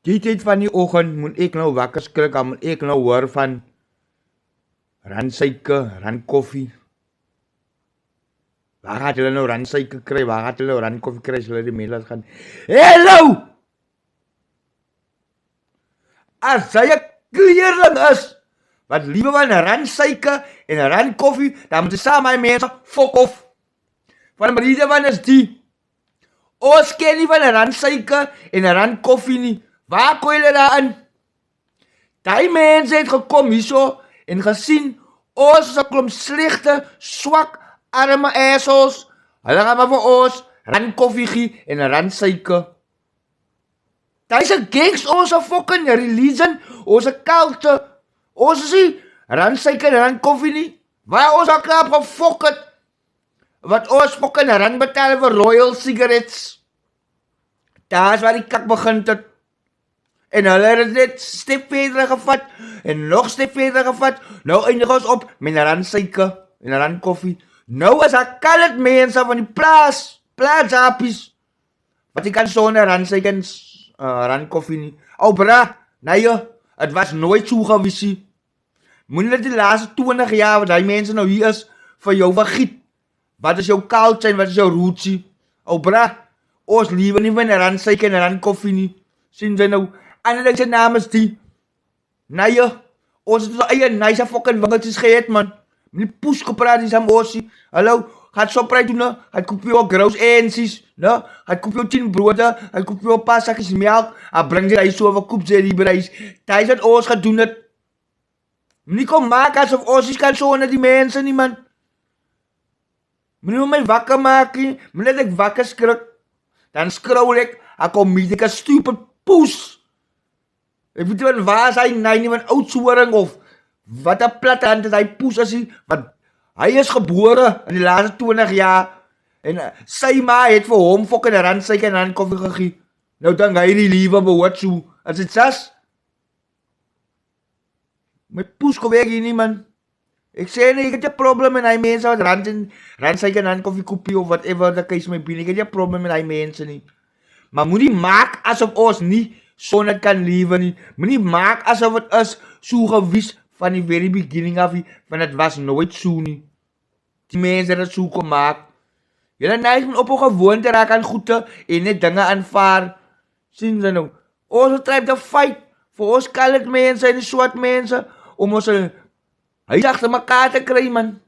Die tyd van die oggend moet ek nou wakker skrik, dan moet ek nou hoor van randsuiker, randkoffie. Waar gaat hulle nou randsuiker kry? Waar gaat hulle nou randkoffie kry as hulle die middels gaan? Hallo! As jy 'n kleerling is, wat liewe van 'n randsuiker en 'n randkoffie, dan moet jy saam met my mense fok off. Van die rede van is die, ons ken nie van 'n randsuiker en 'n randkoffie nie. Waar kom julle daarin? Die mense het gekom hierso en gesien, ons is 'n klomp slegte, swak, arme assholes. Hulle gaan maar vir ons randkoffie gee en 'n randsuiker. Dis 'n against ons fucking religion, ons culture. Ons is nie randsuiker en randkoffie nie. Waar ons al klaar gefok het. Wat ons fucking rand betaal vir Royal Cigarettes. Daar is waar die kak begin het. En hulle het net stap verder gevat en nog stap verder gevat. Nou eindig ons op met 'n randsuiker en 'n randkoffie. Nou is daar colored mense van die plaasappies. Wat ek kan sonder randsuiker en randkoffie nie. Ou bra, nee, het was nooit so gewees nie. Moenie net die laaste 20 jaar wat die mense nou hier is vir jou vergiet. Wat is jou culture en wat is jou roots? Ou bra, ons liewe nie van 'n randsuiker en 'n randkoffie nie. Sien jy nou? Ander ding se naam is die. Nee, ons het ons eie nice fucking winkeltjies gehad, man. Moenie poes gepraat is aan ons nie. Hallo, gaat Shoprite doen, ne? Hij koop jou gross eensies, ne? Hij koop jou 10 broode, hij koop jou 'n paar zakjes melk, hij brengt jy so wat koop jy die bereis. Dit wat ons gedoen het. Moenie kom maak asof ons nie kan so onder die mense nie, man. Moenie my wakker maak nie. Moenie dat ek wakker skrik. Dan scroll ek, ek kom met 'n stupid poes. Ek weet nie waar is hy nie van Oudtshoorn of wat 'n plat hand het hy poes as hy, wat hy is gebore in die laaste 20 jaar en sy ma het vir hom fucking randsuiker en randkoffie gegee. Nou dink hy die liewe behoort so. As dit sas my poes kom weg hier nie, man. Ek sê nie, ek het 'n probleem met hy mense wat randsuiker en randkoffie koopie of whatever the case may be. Ek het 'n probleem met hy mense nie. Maar moenie maak asof ons nie sonder kan lewe nie. Moenie maak asof dit is so gewees van die very beginning af, want het was nooit so nie. Die mense het het so gemaak. Julle neig moet op 'n gewoonte raak aan goede en net dinge aanvaar. Sien jy nou? Ons try te fight vir ons colored mense en die swart mense om ons huis agter mekaar te kry, man.